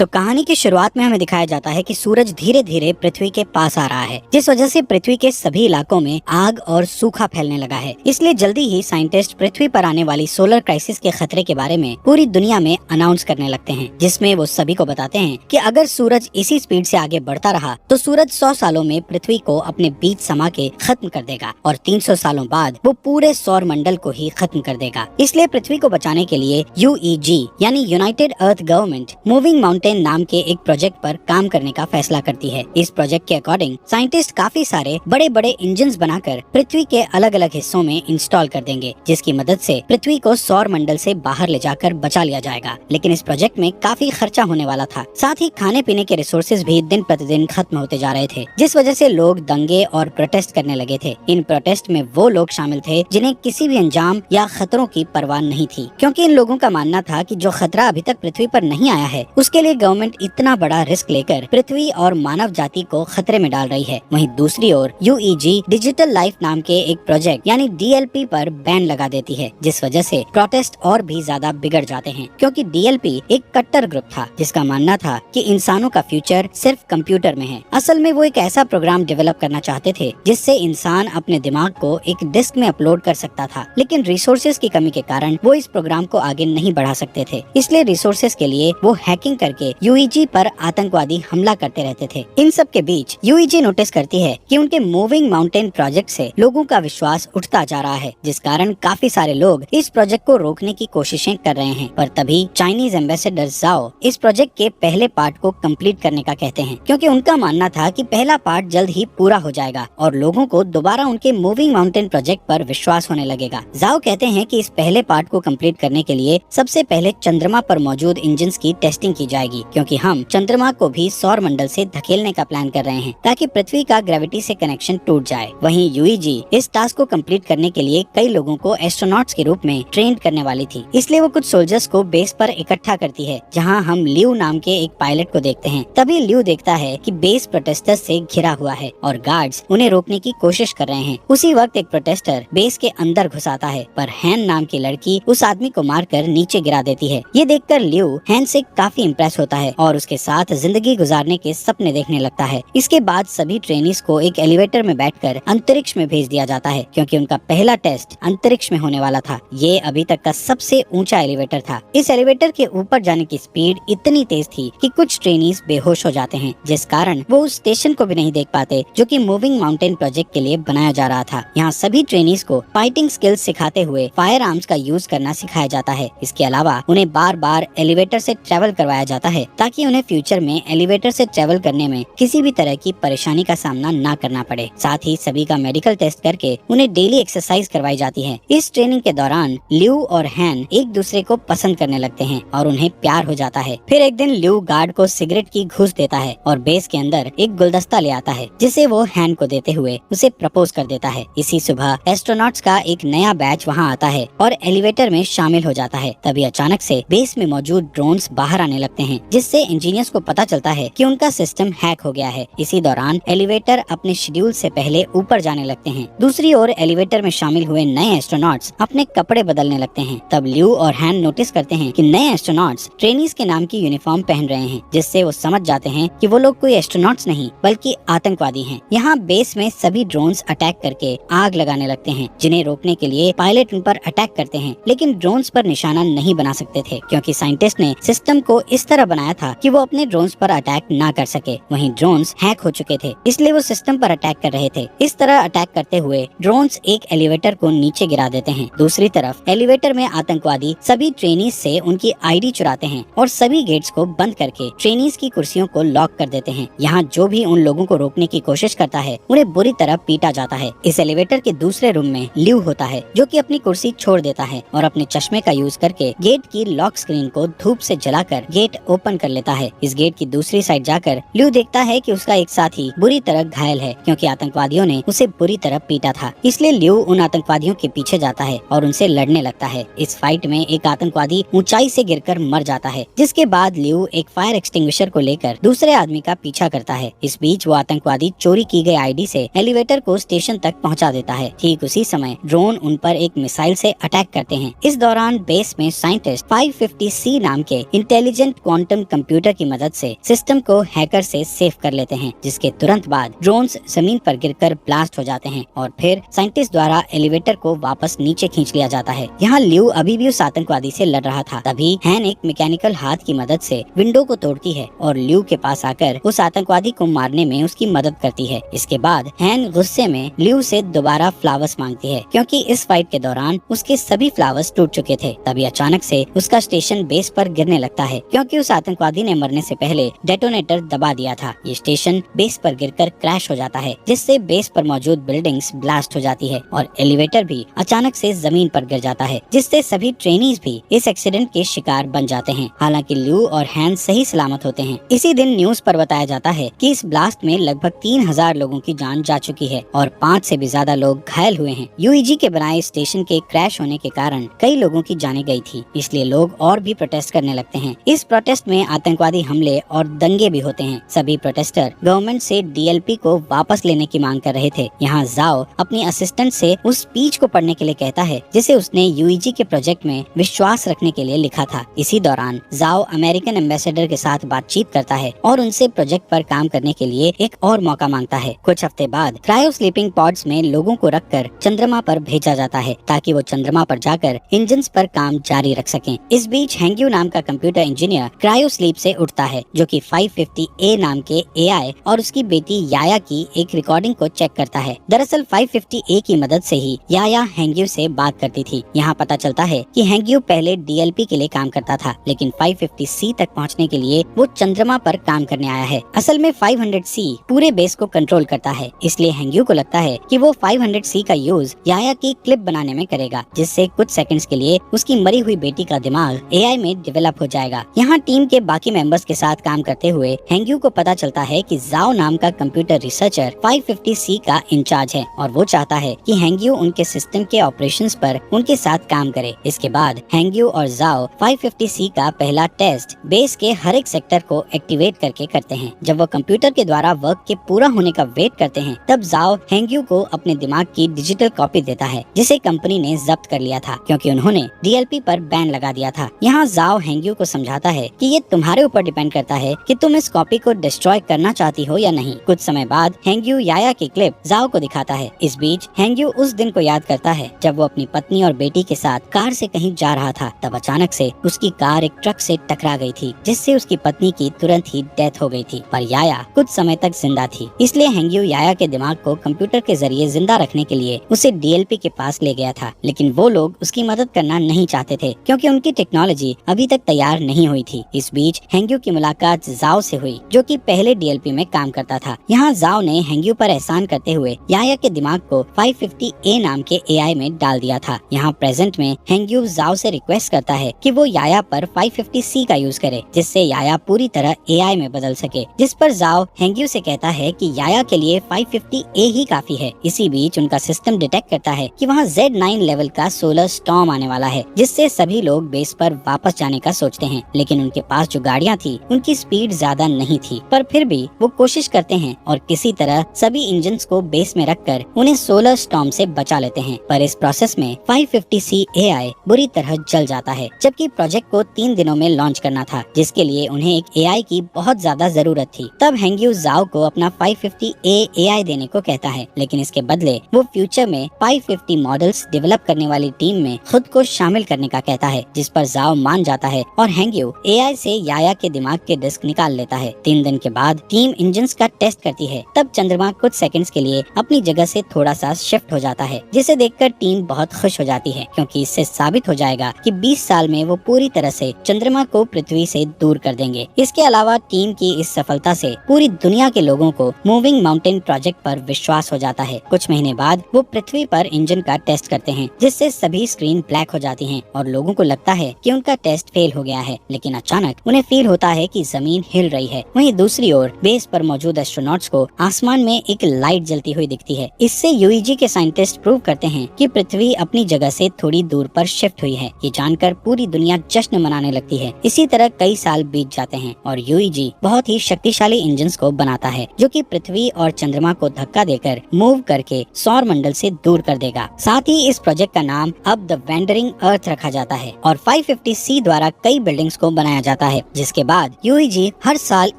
तो कहानी की शुरुआत में हमें दिखाया जाता है कि सूरज धीरे धीरे पृथ्वी के पास आ रहा है, जिस वजह से पृथ्वी के सभी इलाकों में आग और सूखा फैलने लगा है। इसलिए जल्दी ही साइंटिस्ट पृथ्वी पर आने वाली सोलर क्राइसिस के खतरे के बारे में पूरी दुनिया में अनाउंस करने लगते हैं, जिसमें वो सभी को बताते हैं कि अगर सूरज इसी स्पीड से आगे बढ़ता रहा तो सूरज 100 सालों में पृथ्वी को अपने बीच समा के खत्म कर देगा और 300 सालों बाद वो पूरे सौर मंडल को ही खत्म कर देगा। इसलिए पृथ्वी को बचाने के लिए UEG यानी यूनाइटेड अर्थ गवर्नमेंट मूविंग माउंटेन नाम के एक प्रोजेक्ट पर काम करने का फैसला करती है। इस प्रोजेक्ट के अकॉर्डिंग साइंटिस्ट काफी सारे बड़े बड़े इंजन्स बनाकर पृथ्वी के अलग अलग हिस्सों में इंस्टॉल कर देंगे, जिसकी मदद से पृथ्वी को सौर मंडल से बाहर ले जाकर बचा लिया जाएगा। लेकिन इस प्रोजेक्ट में काफी खर्चा होने वाला था, साथ ही खाने पीने के रिसोर्सेज भी दिन प्रतिदिन खत्म होते जा रहे थे, जिस वजह से लोग दंगे और प्रोटेस्ट करने लगे थे। इन प्रोटेस्ट में वो लोग शामिल थे जिन्हें किसी भी अंजाम या खतरों की परवाह नहीं थी, क्योंकि इन लोगों का मानना था कि जो खतरा अभी तक पृथ्वी पर नहीं आया है उसके लिए गवर्नमेंट इतना बड़ा रिस्क लेकर पृथ्वी और मानव जाति को खतरे में डाल रही है। वहीं दूसरी ओर UEG डिजिटल लाइफ नाम के एक प्रोजेक्ट यानी DLP पर बैन लगा देती है, जिस वजह से प्रोटेस्ट और भी ज्यादा बिगड़ जाते हैं, क्योंकि DLP एक कट्टर ग्रुप था जिसका मानना था कि इंसानों का फ्यूचर सिर्फ कंप्यूटर में है। असल में वो एक ऐसा प्रोग्राम डेवलप करना चाहते थे जिससे इंसान अपने दिमाग को एक डिस्क में अपलोड कर सकता था, लेकिन रिसोर्सेज की कमी के कारण वो इस प्रोग्राम को आगे नहीं बढ़ा सकते थे। इसलिए रिसोर्सेज के लिए वो हैकिंग करके UEG पर आतंकवादी हमला करते रहते थे। इन सब के बीच UEG नोटिस करती है कि उनके मूविंग माउंटेन प्रोजेक्ट से लोगों का विश्वास उठता जा रहा है, जिस कारण काफी सारे लोग इस प्रोजेक्ट को रोकने की कोशिशें कर रहे हैं। पर तभी चाइनीज एम्बेसडर जाओ इस प्रोजेक्ट के पहले पार्ट को कंप्लीट करने का कहते हैं, क्योंकि उनका मानना था कि पहला पार्ट जल्द ही पूरा हो जाएगा और लोगों को दोबारा उनके मूविंग माउंटेन प्रोजेक्ट पर विश्वास होने लगेगा। जाओ कहते हैं कि इस पहले पार्ट को कंप्लीट करने के लिए सबसे पहले चंद्रमा पर मौजूद इंजन्स की टेस्टिंग की जाएगी, क्योंकि हम चंद्रमा को भी सौर मंडल से धकेलने का प्लान कर रहे हैं ताकि पृथ्वी का ग्रेविटी से कनेक्शन टूट जाए। वहीं UEG इस टास्क को कंप्लीट करने के लिए कई लोगों को एस्ट्रोनॉट्स के रूप में ट्रेन करने वाली थी, इसलिए वो कुछ सोल्जर्स को बेस पर इकट्ठा करती है, जहां हम लियो नाम के एक पायलट को देखते हैं। तभी लियो देखता है कि बेस प्रोटेस्टर्स से घिरा हुआ है और गार्ड्स उन्हें रोकने की कोशिश कर रहे हैं। उसी वक्त एक प्रोटेस्टर बेस के अंदर घुस आता है, पर हैन नाम की लड़की उस आदमी को मारकर नीचे गिरा देती है। ये देखकर लियो हैन से काफी इम्प्रेस होता है और उसके साथ जिंदगी गुजारने के सपने देखने लगता है। इसके बाद सभी ट्रेनीज को एक एलिवेटर में बैठकर अंतरिक्ष में भेज दिया जाता है, क्योंकि उनका पहला टेस्ट अंतरिक्ष में होने वाला था। ये अभी तक का सबसे ऊंचा एलिवेटर था। इस एलिवेटर के ऊपर जाने की स्पीड इतनी तेज थी कि कुछ ट्रेनीज बेहोश हो जाते हैं, जिस कारण वो उस स्टेशन को भी नहीं देख पाते जो कि मूविंग माउंटेन प्रोजेक्ट के लिए बनाया जा रहा था। यहाँ सभी ट्रेनीज को फाइटिंग स्किल्स सिखाते हुए फायर आर्म्स का यूज करना सिखाया जाता है। इसके अलावा उन्हें बार बार एलिवेटर से ट्रेवल करवाया जाता है ताकि उन्हें फ्यूचर में एलिवेटर से ट्रेवल करने में किसी भी तरह की परेशानी का सामना ना करना पड़े। साथ ही सभी का मेडिकल टेस्ट करके उन्हें डेली एक्सरसाइज करवाई जाती है। इस ट्रेनिंग के दौरान लियो और हैन एक दूसरे को पसंद करने लगते हैं और उन्हें प्यार हो जाता है। फिर एक दिन लियो गार्ड को सिगरेट की घूस देता है और बेस के अंदर एक गुलदस्ता ले आता है, जिसे वो हैन को देते हुए उसे प्रपोज कर देता है। इसी सुबह एस्ट्रोनॉट्स का एक नया बैच वहाँ आता है और एलिवेटर में शामिल हो जाता है। तभी अचानक से बेस में मौजूद ड्रोन्स बाहर आने लगते हैं, जिससे इंजीनियर्स को पता चलता है कि उनका सिस्टम हैक हो गया है। इसी दौरान एलिवेटर अपने शेड्यूल से पहले ऊपर जाने लगते हैं। दूसरी ओर एलिवेटर में शामिल हुए नए एस्ट्रोनॉट्स अपने कपड़े बदलने लगते हैं। तब लियो और हैन नोटिस करते हैं कि नए एस्ट्रोनॉट्स ट्रेनीज के नाम की यूनिफॉर्म पहन रहे हैं, जिससे वो समझ जाते हैं कि वो लोग कोई एस्ट्रोनॉट्स नहीं बल्कि आतंकवादी हैं। यहाँ बेस में सभी ड्रोन्स अटैक करके आग लगाने लगते हैं, जिन्हें रोकने के लिए पायलट उन पर अटैक करते हैं, लेकिन ड्रोन्स पर निशाना नहीं बना सकते थे, क्योंकि साइंटिस्ट ने सिस्टम को इस तरह बनाया था कि वो अपने ड्रोन्स पर अटैक ना कर सके। वहीं ड्रोन्स हैक हो चुके थे, इसलिए वो सिस्टम पर अटैक कर रहे थे। इस तरह अटैक करते हुए ड्रोन्स एक एलिवेटर को नीचे गिरा देते हैं। दूसरी तरफ एलिवेटर में आतंकवादी सभी ट्रेनीज से उनकी ID चुराते हैं और सभी गेट्स को बंद करके ट्रेनीज की कुर्सियों को लॉक कर देते हैं। यहाँ जो भी उन लोगों को रोकने की कोशिश करता है उन्हें बुरी तरह पीटा जाता है। इस एलिवेटर के दूसरे रूम में लियो होता है, जो कि अपनी कुर्सी छोड़ देता है और अपने चश्मे का यूज करके गेट की लॉक स्क्रीन को धूप से जलाकर गेट ओपन कर लेता है। इस गेट की दूसरी साइड जाकर लियो देखता है कि उसका एक साथी बुरी तरह घायल है, क्योंकि आतंकवादियों ने उसे बुरी तरह पीटा था। इसलिए लियो उन आतंकवादियों के पीछे जाता है और उनसे लड़ने लगता है। इस फाइट में एक आतंकवादी ऊंचाई से गिरकर मर जाता है, जिसके बाद लियो एक फायर एक्सटिंग्विशर को लेकर दूसरे आदमी का पीछा करता है। इस बीच वो आतंकवादी चोरी की गई ID से एलिवेटर को स्टेशन तक पहुंचा देता है। ठीक उसी समय ड्रोन उन पर एक मिसाइल से अटैक करते हैं। इस दौरान बेस में साइंटिस्ट 550C नाम के इंटेलिजेंट क्वांटम कंप्यूटर की मदद से सिस्टम को हैकर से सेव कर लेते हैं, जिसके तुरंत बाद ड्रोन्स जमीन पर गिरकर ब्लास्ट हो जाते हैं और फिर साइंटिस्ट द्वारा एलिवेटर को वापस नीचे खींच लिया जाता है। यहाँ ल्यू अभी भी उस आतंकवादी से लड़ रहा था। तभी हैन एक मैकेनिकल हाथ की मदद से विंडो को तोड़ती है और ल्यू के पास आकर उस आतंकवादी को मारने में उसकी मदद करती है। इसके बाद हैन गुस्से में ल्यू से दोबारा फ्लावर्स मांगती है, क्योंकि इस फाइट के दौरान उसके सभी फ्लावर्स टूट चुके थे। तभी अचानक से उसका स्टेशन बेस पर गिरने लगता है, क्योंकि उस आतंकवादी ने मरने से पहले डेटोनेटर दबा दिया था। ये स्टेशन बेस पर गिरकर क्रैश हो जाता है, जिससे बेस पर मौजूद बिल्डिंग्स ब्लास्ट हो जाती है और एलिवेटर भी अचानक से जमीन पर गिर जाता है, जिससे सभी ट्रेनीज भी इस एक्सीडेंट के शिकार बन जाते हैं। हालांकि ल्यू और हैन सही सलामत होते हैं। इसी दिन न्यूज पर बताया जाता है कि इस ब्लास्ट में लगभग 3000 लोगों की जान जा चुकी है और 5 से भी ज्यादा लोग घायल हुए हैं। यूईजी के बनाए स्टेशन के क्रैश होने के कारण कई लोगों की जानें गई थी, इसलिए लोग और भी प्रोटेस्ट करने लगते हैं। इस प्रोटेस्ट में आतंकवादी हमले और दंगे भी होते हैं। सभी प्रोटेस्टर गवर्नमेंट से डीएलपी को वापस लेने की मांग कर रहे थे। यहाँ जाओ अपनी असिस्टेंट से उस स्पीच को पढ़ने के लिए कहता है, जिसे उसने यूईजी के प्रोजेक्ट में विश्वास रखने के लिए लिखा था। इसी दौरान जाओ अमेरिकन एम्बेसडर के साथ बातचीत करता है और उनसे प्रोजेक्ट पर काम करने के लिए एक और मौका मांगता है। कुछ हफ्ते बाद क्रायो स्लीपिंग पॉड्स में लोगों को रखकर चंद्रमा पर भेजा जाता है, ताकि वो चंद्रमा पर जाकर इंजन्स पर काम जारी रख सकें। इस बीच हैंग्यू नाम का कंप्यूटर इंजीनियर क्रायो स्लीप से उठता है, जो कि 550A नाम के एआई और उसकी बेटी याया की एक रिकॉर्डिंग को चेक करता है। दरअसल 550A की मदद से ही याया हैंग्यू से बात करती थी। यहाँ पता चलता है कि हैंग्यू पहले डीएलपी के लिए काम करता था, लेकिन 550C तक पहुँचने के लिए वो चंद्रमा पर काम करने आया है। असल में 500C पूरे बेस को कंट्रोल करता है, इसलिए हैंग्यू को लगता है कि वो 500C का यूज याया की क्लिप बनाने में करेगा, जिससे कुछ सेकंड्स के लिए उसकी मरी हुई बेटी का दिमाग एआई में डेवलप हो जाएगा। यहाँ टीम के बाकी मेंबर्स के साथ काम करते हुए हैंग्यू को पता चलता है कि जाओ नाम का कंप्यूटर रिसर्चर 550C का इंचार्ज है और वो चाहता है कि हैंग्यू उनके सिस्टम के ऑपरेशंस पर उनके साथ काम करे। इसके बाद हैंग्यू और जाओ 550C का पहला टेस्ट बेस के हर एक सेक्टर को एक्टिवेट करके करते हैं। जब वो कंप्यूटर के द्वारा वर्क के पूरा होने का वेट करते हैं, तब जाओ हैंग्यू को अपने दिमाग की डिजिटल कॉपी देता है, जिसे कंपनी ने जब्त कर लिया था, क्योंकि उन्होंने डीएलपी पर बैन लगा दिया था। यहाँ जाओ हैंग्यू को समझाता है कि ये तुम्हारे ऊपर डिपेंड करता है कि तुम इस कॉपी को डिस्ट्रॉय करना चाहती हो या नहीं। कुछ समय बाद हैंग्यू याया की क्लिप जाओ को दिखाता है। इस बीच हैंग्यू उस दिन को याद करता है जब वो अपनी पत्नी और बेटी के साथ कार से कहीं जा रहा था। तब अचानक से उसकी कार एक ट्रक से टकरा गई थी, जिससे उसकी पत्नी की तुरंत ही डेथ हो गई थी, पर याया कुछ समय तक जिंदा थी। इसलिए हैंग्यू याया के दिमाग को कंप्यूटर के जरिए जिंदा रखने के लिए उसे डीएलपी के पास ले गया था, लेकिन वो लोग उसकी मदद करना नहीं चाहते थे, क्योंकि उनकी टेक्नोलॉजी अभी तक तैयार नहीं हुई थी। इस बीच हैंग्यू की मुलाकात जाओ से हुई, जो कि पहले डीएलपी में काम करता था। यहाँ जाओ ने हैंग्यू पर एहसान करते हुए याया के दिमाग को 550A नाम के एआई में डाल दिया था। यहाँ प्रेजेंट में हैंग्यू जाओ से रिक्वेस्ट करता है कि वो याया पर 550C का यूज करे, जिससे याया पूरी तरह एआई में बदल सके। जिस पर जाओ हैंग्यू से कहता है कि याया के लिए 550A ही काफी है। इसी बीच उनका सिस्टम डिटेक्ट करता है कि वहाँ Z9 लेवल का सोलर स्टॉर्म आने वाला है, जिससे सभी लोग बेस पर वापस जाने का सोचते हैं। लेकिन उनके पास जो गाड़ियाँ थी उनकी स्पीड ज्यादा नहीं थी, पर फिर भी वो कोशिश करते हैं और किसी तरह सभी इंजन्स को बेस में रखकर उन्हें सोलर स्टॉर्म से बचा लेते हैं। पर इस प्रोसेस में 550C एआई बुरी तरह जल जाता है, जबकि प्रोजेक्ट को 3 दिनों में लॉन्च करना था, जिसके लिए उन्हें एक एआई की बहुत ज्यादा जरूरत थी। तब हैंग्यू जाओ को अपना 550A एआई देने को कहता है, लेकिन इसके बदले वो फ्यूचर में 550 मॉडल्स डेवलप करने वाली टीम में खुद को शामिल करने का कहता है, जिस पर जाओ मान जाता है और हैंग्यू एआई से याया के दिमाग के डिस्क निकाल लेता है। 3 दिन के बाद टीम इंजन्स का टेस्ट करती है। तब चंद्रमा कुछ सेकंड्स के लिए अपनी जगह से थोड़ा सा शिफ्ट हो जाता है, जिसे देखकर टीम बहुत खुश हो जाती है, क्योंकि इससे साबित हो जाएगा कि 20 साल में वो पूरी तरह से चंद्रमा को पृथ्वी से दूर कर देंगे। इसके अलावा टीम की इस सफलता से पूरी दुनिया के लोगों को मूविंग माउंटेन प्रोजेक्ट पर विश्वास हो जाता है। कुछ महीने बाद वो पृथ्वी पर इंजन का टेस्ट करते हैं, जिससे सभी स्क्रीन ब्लैक हो जाती हैं और लोगों को लगता है कि उनका टेस्ट फेल हो गया है। लेकिन अचानक उन्हें फील होता है कि जमीन हिल रही है। वहीं दूसरी ओर बेस पर मौजूद एस्ट्रोनॉट्स को आसमान में एक लाइट जलती हुई दिखती है। इससे यूईजी के साइंटिस्ट प्रूव करते हैं कि पृथ्वी अपनी जगह से थोड़ी दूर पर शिफ्ट हुई है। ये जानकर पूरी दुनिया जश्न मनाने लगती है। इसी तरह कई साल बीत जाते हैं और यूईजी बहुत ही शक्तिशाली इंजन्स को बनाता है, जो कि पृथ्वी और चंद्रमा को धक्का देकर मूव करके सौर मंडल से दूर कर देगा। साथ ही इस प्रोजेक्ट का नाम अब द वेंडरिंग अर्थ रखा जाता है और 550C द्वारा कई बिल्डिंग्स को बनाया जाता है। जाता है, जिसके बाद यूईजी हर साल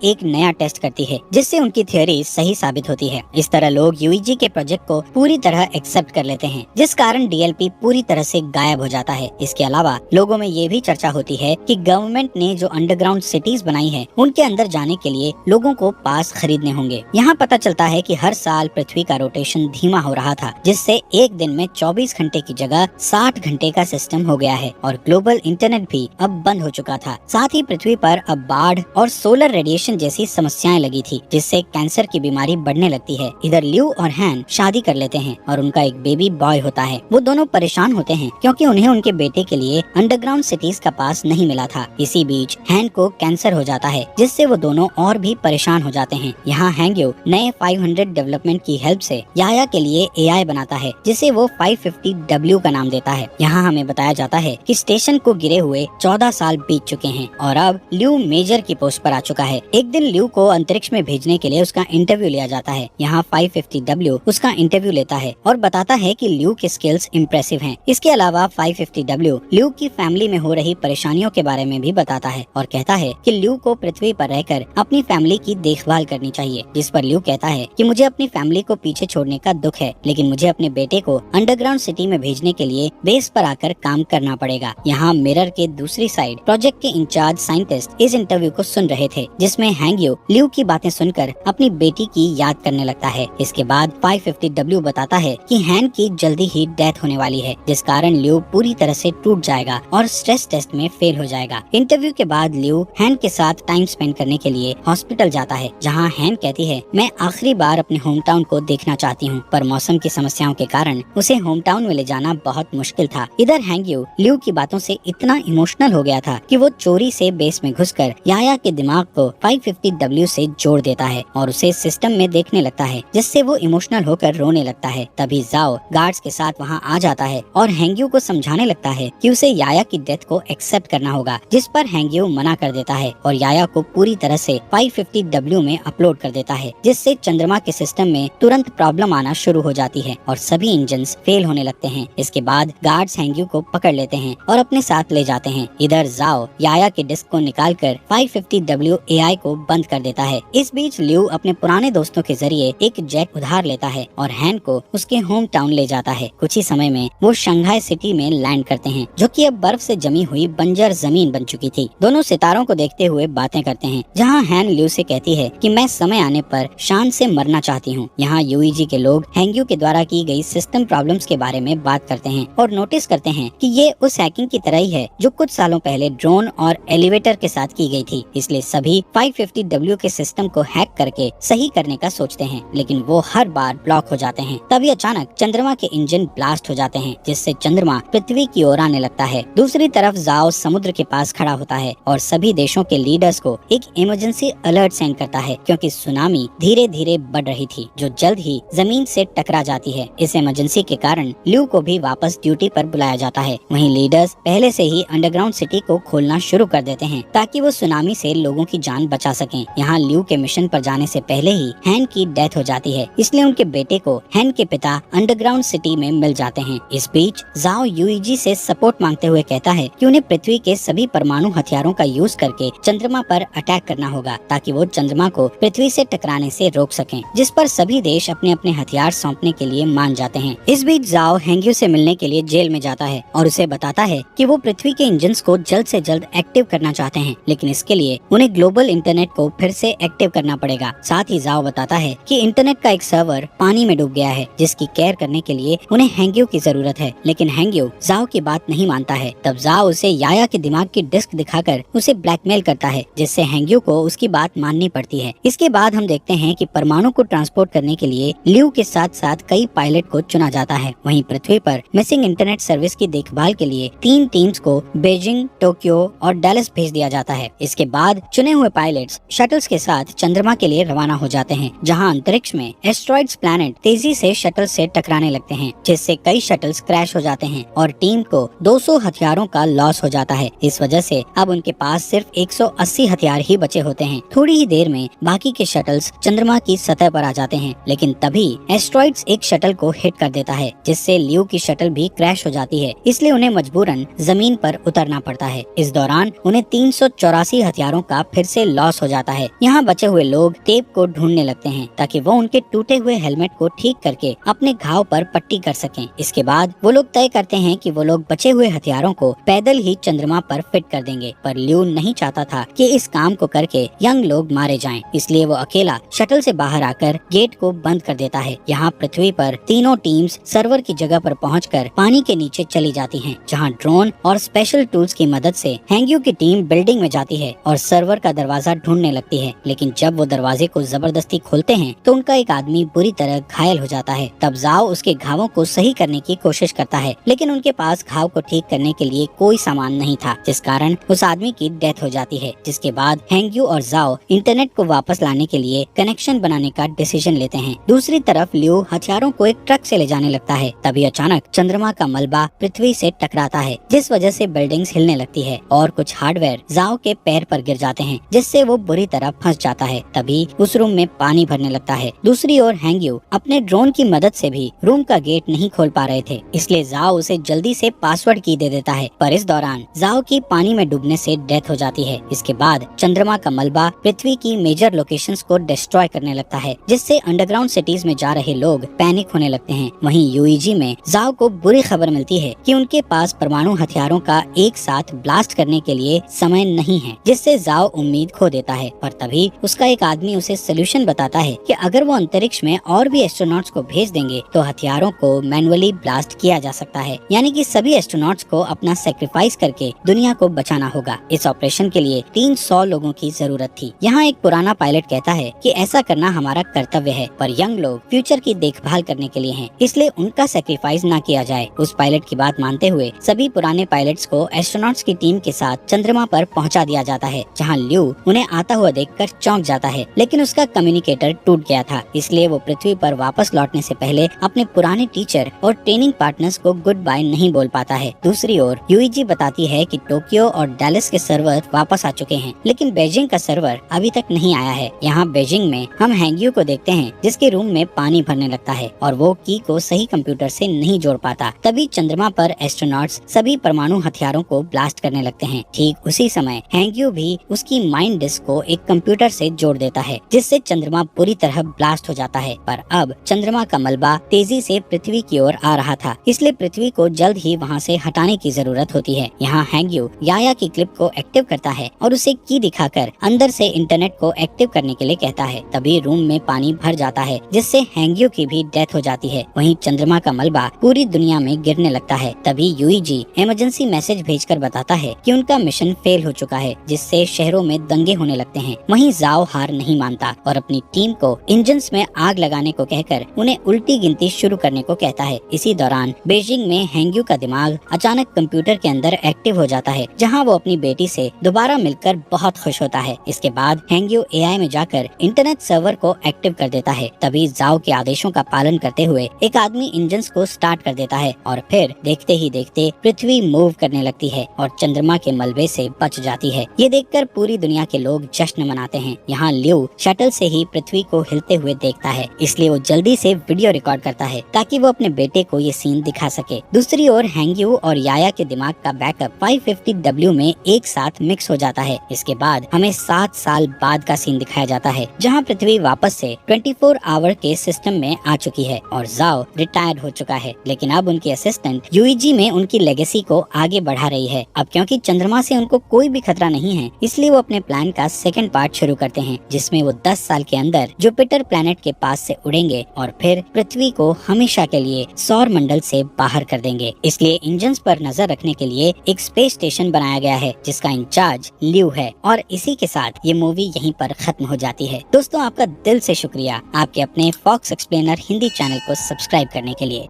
एक नया टेस्ट करती है जिससे उनकी थ्योरी सही साबित होती है। इस तरह लोग यूईजी के प्रोजेक्ट को पूरी तरह एक्सेप्ट कर लेते हैं, जिस कारण डीएलपी पूरी तरह से गायब हो जाता है। इसके अलावा लोगों में ये भी चर्चा होती है कि गवर्नमेंट ने जो अंडरग्राउंड सिटीज बनाई है उनके अंदर जाने के लिए लोगों को पास खरीदने होंगे। यहाँ पता चलता है कि हर साल पृथ्वी का रोटेशन धीमा हो रहा था, जिससे एक दिन में 24 घंटे की जगह 60 घंटे का सिस्टम हो गया है और ग्लोबल इंटरनेट भी अब बंद हो चुका था। साथ ही पृथ्वी पर अब बाढ़ और सोलर रेडिएशन जैसी समस्याएं लगी थी, जिससे कैंसर की बीमारी बढ़ने लगती है। इधर ल्यू और हैन शादी कर लेते हैं और उनका एक बेबी बॉय होता है। वो दोनों परेशान होते हैं क्योंकि उन्हें उनके बेटे के लिए अंडरग्राउंड सिटीज का पास नहीं मिला था। इसी बीच हैन को कैंसर हो जाता है, जिससे वो दोनों और भी परेशान हो जाते हैं। यहाँ हैंग्यो नए 500 डेवलपमेंट की हेल्प से याया के लिए एआई बनाता है, जिसे वो 550W का नाम देता है। यहाँ हमें बताया जाता है कि स्टेशन को गिरे हुए 14 साल बीत चुके हैं और अब ल्यू मेजर की पोस्ट पर आ चुका है। एक दिन ल्यू को अंतरिक्ष में भेजने के लिए उसका इंटरव्यू लिया जाता है। यहाँ 550W उसका इंटरव्यू लेता है और बताता है कि ल्यू के स्किल्स इम्प्रेसिव हैं। इसके अलावा 550W ल्यू की फैमिली में हो रही परेशानियों के बारे में भी बताता है और कहता है कि ल्यू को पृथ्वी पर रहकर अपनी फैमिली की देखभाल करनी चाहिए। जिस पर ल्यू कहता है कि मुझे अपनी फैमिली को पीछे छोड़ने का दुख है, लेकिन मुझे अपने बेटे को अंडरग्राउंड सिटी में भेजने के लिए बेस पर आकर काम करना पड़ेगा। यहाँ मिरर के दूसरी साइड प्रोजेक्ट के इंचार्ज साइंटिस्ट इस इंटरव्यू को सुन रहे थे, जिसमें हैंग्यो ल्यू की बातें सुनकर अपनी बेटी की याद करने लगता है। इसके बाद 550W बताता है कि हैन की जल्दी ही डेथ होने वाली है, जिस कारण ल्यू पूरी तरह से टूट जाएगा और स्ट्रेस टेस्ट में फेल हो जाएगा। इंटरव्यू के बाद ल्यू हैन के साथ टाइम स्पेंड करने के लिए हॉस्पिटल जाता है, जहाँ हैन कहती है मैं आखिरी बार अपने होम टाउन को देखना चाहती हूँ, पर मौसम की समस्याओं के कारण उसे होम टाउन में ले जाना बहुत मुश्किल था। इधर हैंग्यो ल्यू की बातों से इतना इमोशनल हो गया था कि वो चोरी से बेस में घुसकर याया के दिमाग को 550W से जोड़ देता है और उसे सिस्टम में देखने लगता है, जिससे वो इमोशनल होकर रोने लगता है। तभी जाओ गार्ड्स के साथ वहाँ आ जाता है और हैंग्यो को समझाने लगता है कि उसे याया की डेथ को एक्सेप्ट करना होगा, जिस पर हैंग्यो मना कर देता है और याया को पूरी तरह से 550W में अपलोड कर देता है, जिससे चंद्रमा के सिस्टम में तुरंत प्रॉब्लम आना शुरू हो जाती है और सभी इंजन्स फेल होने लगते हैं। इसके बाद गार्ड्स हैंग्यो को पकड़ लेते हैं और अपने साथ ले जाते हैं। इधर जाओ याया के डिस्क को निकालकर 550W एआई को बंद कर देता है। इस बीच ल्यू अपने पुराने दोस्तों के जरिए एक जेट उधार लेता है और हैन को उसके होम टाउन ले जाता है। कुछ ही समय में वो शंघाई सिटी में लैंड करते हैं, जो कि अब बर्फ से जमी हुई बंजर जमीन बन चुकी थी। दोनों सितारों को देखते हुए बातें करते हैं, जहाँ हैन ल्यू से कहती है कि मैं समय आने पर शान से मरना चाहती हूँ। यहाँ यूईजी के लोग हैंग्यो के द्वारा की गई सिस्टम प्रॉब्लम्स के बारे में बात करते हैं और नोटिस करते हैं कि ये उस हैकिंग की तरह ही है जो कुछ सालों पहले ड्रोन और एलिवेटर के साथ की गई थी। इसलिए सभी 550W के सिस्टम को हैक करके सही करने का सोचते हैं, लेकिन वो हर बार ब्लॉक हो जाते हैं। तभी अचानक चंद्रमा के इंजन ब्लास्ट हो जाते हैं, जिससे चंद्रमा पृथ्वी की ओर आने लगता है। दूसरी तरफ जाओ समुद्र के पास खड़ा होता है और सभी देशों के लीडर्स को एक इमरजेंसी अलर्ट सेंड करता है, क्योंकि सुनामी धीरे धीरे बढ़ रही थी, जो जल्द ही जमीन से टकरा जाती है। इस इमरजेंसी के कारण ल्यू को भी वापस ड्यूटी पर बुलाया जाता है। वहीं लीडर्स पहले से ही अंडरग्राउंड सिटी को खोलना शुरू कर देते हैं ताकि वो सुनामी से लोगों की जान बचा सकें। यहाँ ल्यू के मिशन पर जाने से पहले ही हैन की डेथ हो जाती है, इसलिए उनके बेटे को हैन के पिता अंडरग्राउंड सिटी में मिल जाते हैं। इस बीच जाओ यूईजी से सपोर्ट मांगते हुए कहता है कि उन्हें पृथ्वी के सभी परमाणु हथियारों का यूज करके चंद्रमा पर अटैक करना होगा, ताकि वो चंद्रमा को पृथ्वी से टकराने से रोक सकें, जिस पर सभी देश अपने अपने हथियार सौंपने के लिए मान जाते हैं। इस बीच जाओ हैंग्यो से मिलने के लिए जेल में जाता है और उसे बताता है कि वो पृथ्वी के इंजन्स को जल्द से जल्द एक्टिव करना चाहते हैं, लेकिन इसके लिए उन्हें ग्लोबल इंटरनेट को फिर से एक्टिव करना पड़ेगा। साथ ही जाओ बताता है कि इंटरनेट का एक सर्वर पानी में डूब गया है, जिसकी केयर करने के लिए उन्हें हैंग्यो की जरूरत है, लेकिन हैंग्यो जाओ की बात नहीं मानता है। तब जाओ उसे याया के दिमाग की डिस्क दिखाकर उसे ब्लैकमेल करता है, जिससे हैंग्यो को उसकी बात माननी पड़ती है। इसके बाद हम देखते हैं कि परमाणु को ट्रांसपोर्ट करने के लिए ल्यू के साथ साथ कई पायलट को चुना जाता है। वहीं पृथ्वी पर मिसिंग इंटरनेट सर्विस की देखभाल के लिए 3 टीम्स को बीजिंग, टोक्यो और डैलस भेज दिया जाता है। इसके बाद चुने हुए पायलट्स शटल्स के साथ चंद्रमा के लिए रवाना हो जाते हैं, जहां अंतरिक्ष में एस्ट्रॉइड्स प्लैनेट तेजी से शटल से टकराने लगते हैं, जिससे कई शटल्स क्रैश हो जाते हैं और टीम को 200 हथियारों का लॉस हो जाता है। इस वजह से अब उनके पास सिर्फ 180 हथियार ही बचे होते हैं। थोड़ी ही देर में बाकी के शटल्स चंद्रमा की सतह पर आ जाते हैं, लेकिन तभी एस्ट्रॉइड्स एक शटल को हिट कर देता है, जिससे ल्यू की शटल भी क्रैश हो जाती है। इसलिए उन्हें मजबूरन जमीन पर उतरना पड़ता है। इस दौरान उन्हें 384 हथियारों का फिर से लॉस हो जाता है। यहाँ बचे हुए लोग टेप को ढूंढने लगते हैं ताकि वो उनके टूटे हुए हेलमेट को ठीक करके अपने घाव पर पट्टी कर सकें। इसके बाद वो लोग तय करते हैं कि वो लोग बचे हुए हथियारों को पैदल ही चंद्रमा पर फिट कर देंगे, पर ल्यू नहीं चाहता था कि इस काम को करके यंग लोग मारे जाएं, इसलिए वो अकेला शटल से बाहर आकर गेट को बंद कर देता है। यहाँ पृथ्वी पर तीनों टीम्स सर्वर की जगह पर पहुंचकर पानी के नीचे चली जाती हैं, जहाँ ड्रोन और स्पेशल टूल्स की मदद से हैंग्यू की टीम बिल्डिंग में जाती है और सर्वर का दरवाजा ढूंढने लगती है। लेकिन जब वो दरवाजे को जबरदस्ती खोलते हैं तो उनका एक आदमी बुरी तरह घायल हो जाता है। तब जाओ उसके घावों को सही करने की कोशिश करता है, लेकिन उनके पास घाव को ठीक करने के लिए कोई सामान नहीं था, जिस कारण उस आदमी की डेथ हो जाती है। जिसके बाद हैंग्यू और जाओ इंटरनेट को वापस लाने के लिए कनेक्शन बनाने का डिसीजन लेते हैं। दूसरी तरफ ल्यू हथियारों को एक ट्रक से ले जाने लगता है। तभी अचानक चंद्रमा का मलबा पृथ्वी से टकराता है, जिस वजह से बिल्डिंग्स हिलने लगती है और कुछ हार्डवेयर जाओ के पैर पर गिर जाते हैं, जिससे वो बुरी तरह फंस जाता है। तभी उस रूम में पानी भरने लगता है। दूसरी ओर हैंग्यू अपने ड्रोन की मदद से भी रूम का गेट नहीं खोल पा रहे थे, इसलिए जाओ उसे जल्दी से पासवर्ड की दे देता है, पर इस दौरान जाओ की पानी में डूबने से डेथ हो जाती है। इसके बाद चंद्रमा का मलबा पृथ्वी की मेजर लोकेशंस को डिस्ट्रॉय करने लगता है, जिससे अंडरग्राउंड सिटीज में जा रहे लोग पैनिक होने लगते हैं। वहीं यूईजी में जाओ को बुरी खबर मिलती है कि उनके पास परमाणु हथियारों का एक साथ ब्लास्ट करने के लिए समय नहीं है, जिससे जाओ उम्मीद खो देता है। पर तभी उसका एक आदमी उसे सोल्यूशन बताता है कि अगर वो अंतरिक्ष में और भी एस्ट्रोनॉट्स को भेज देंगे तो हथियारों को मैनुअली ब्लास्ट किया जा सकता है, यानी कि सभी एस्ट्रोनॉट्स को अपना सेक्रीफाइस करके दुनिया को बचाना होगा। इस ऑपरेशन के लिए 300 लोगों की जरूरत थी। यहाँ एक पुराना पायलट कहता है कि ऐसा करना हमारा कर्तव्य है, पर यंग लोग फ्यूचर की देखभाल करने के लिए हैं, इसलिए उनका सेक्रीफाइस ना किया जाए। उस पायलट की बात मानते हुए सभी पुराने पायलट्स को एस्ट्रोनॉट्स की टीम के साथ चंद्रमा पर पहुंचा दिया जाता है, जहां ल्यू उन्हें आता हुआ देखकर चौंक जाता है, लेकिन उसका कम्युनिकेटर टूट गया था, इसलिए वो पृथ्वी पर वापस लौटने से पहले अपने पुराने टीचर और ट्रेनिंग पार्टनर्स को गुड बाय नहीं बोल पाता है। दूसरी ओर यूईजी बताती है कि टोक्यो और डैलस के सर्वर वापस आ चुके हैं, लेकिन बीजिंग का सर्वर अभी तक नहीं आया है। यहाँ बीजिंग में हम हैंग्यू को देखते हैं, जिसके रूम में पानी भरने लगता है और वो की को सही कंप्यूटर से नहीं जोड़ पाता। तभी चंद्रमा पर एस्ट्रोनॉट्स सभी परमाणु हथियारों को ब्लास्ट करने लगते हैं। ठीक उसी समय हैंग्यू भी उसकी माइंड डिस्क को एक कंप्यूटर से जोड़ देता है, जिससे चंद्रमा पूरी तरह ब्लास्ट हो जाता है। पर अब चंद्रमा का मलबा तेजी से पृथ्वी की ओर आ रहा था, इसलिए पृथ्वी को जल्द ही वहाँ से हटाने की जरूरत होती है। यहाँ हैंग्यू याया की क्लिप को एक्टिव करता है और उसे की दिखाकर अंदर से इंटरनेट को एक्टिव करने के लिए कहता है। तभी रूम में पानी भर जाता है, जिससे हैंग्यू की भी डेथ हो जाती है। वहीं चंद्रमा का मलबा पूरी दुनिया में गिरने लगता है। तभी यूईजी इमरजेंसी मैसेज भेजकर बताता है कि उनका मिशन फेल हो चुका है, जिससे शहरों में दंगे होने लगते हैं। वहीं जाओ हार नहीं मानता और अपनी टीम को इंजन्स में आग लगाने को कहकर उन्हें उल्टी गिनती शुरू करने को कहता है। इसी दौरान बीजिंग में हैंग्यू का दिमाग अचानक कंप्यूटर के अंदर एक्टिव हो जाता है, जहाँ वो अपनी बेटी से दोबारा मिलकर बहुत खुश होता है। इसके बाद हैंग्यू एआई में जाकर इंटरनेट सर्वर को एक्टिव कर देता है। तभी जाओ के आदेशों का पालन करते हुए एक आदमी इंजन्स को स्टार्ट कर देता है और फिर देखते ही देखते पृथ्वी मूव करने लगती है और चंद्रमा के मलबे से बच जाती है। ये देखकर पूरी दुनिया के लोग जश्न मनाते हैं। यहाँ ल्यू शटल से ही पृथ्वी को हिलते हुए देखता है, इसलिए वो जल्दी से वीडियो रिकॉर्ड करता है ताकि वो अपने बेटे को ये सीन दिखा सके। दूसरी ओर हैंग्यू और याया के दिमाग का बैकअप 550W में एक साथ मिक्स हो जाता है। इसके बाद हमें 7 साल बाद का सीन दिखाया जाता है, जहाँ पृथ्वी वापस से 24 आवर के सिस्टम में आ चुकी है और जाओ रिटायर्ड हो चुका है। लेकिन अब उनकी असिस्टेंट यूईजी में उनकी लेगेसी को आगे बढ़ा रही है। अब क्योंकि चंद्रमा से उनको कोई भी खतरा नहीं है, इसलिए वो अपने प्लान का सेकंड पार्ट शुरू करते हैं, जिसमें वो 10 साल के अंदर जुपिटर प्लैनेट के पास से उड़ेंगे और फिर पृथ्वी को हमेशा के लिए सौर मंडल से बाहर कर देंगे। इसलिए इंजन्स पर नजर रखने के लिए एक स्पेस स्टेशन बनाया गया है, जिसका इंचार्ज ल्यू है। और इसी के साथ ये मूवी यहीं पर खत्म हो जाती है। दोस्तों, आपका दिल से शुक्रिया आपके अपने फॉक्स एक्सप्लेनर हिंदी चैनल को सब्सक्राइब करने के लिए।